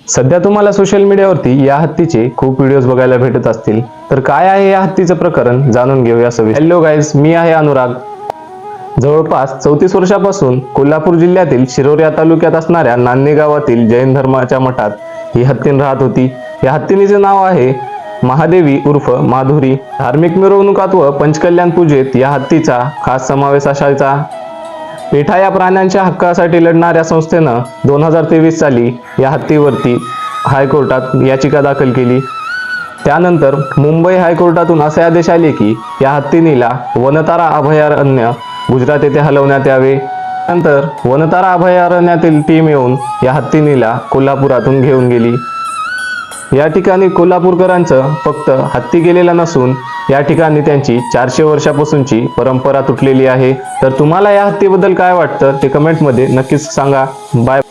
सध्या तुम्हाला सोशल मीडियावरती या हत्तीचे खूप व्हिडिओज बघायला भेटत असतील, तर काय आहे या हत्तीचं प्रकरण जाणून घेऊया सविस्तर. हॅलो गाईज, मी आहे अनुराग. जवळपास 34 वर्षापासून कोल्हापूर जिल्ह्यातील शिरोर या तालुक्यात असणाऱ्या नान्हे गावातील जैन धर्माच्या मठात ही हत्तीन राहत होती. या हत्तीनीचे नाव आहे महादेवी उर्फ माधुरी. धार्मिक मिरवणुकात व पंचकल्याण पूजेत या हत्तीचा खास समावेश असायचा. पेठा या प्राण्यांच्या हक्कासाठी लढणाऱ्या संस्थेनं 2023 साली या हत्तीवरती हायकोर्टात याचिका दाखल केली. त्यानंतर मुंबई हायकोर्टातून असे आदेश आले की या हत्तीनीला वनतारा अभयारण्य गुजरात येथे हलवण्यात यावे. नंतर वनतारा अभयारण्यातील टीम येऊन या हत्तीनीला कोल्हापुरातून घेऊन गेली. या ठिकाणी कोल्हापूरकरांचं फक्त हत्ती गेलेला नसून या ठिकाणी त्यांची 400 वर्षापासूनची परंपरा तुटलेली आहे. तर तुम्हाला या हत्तीबद्दल काय वाटतं ते कमेंटमध्ये नक्कीच सांगा. बाय.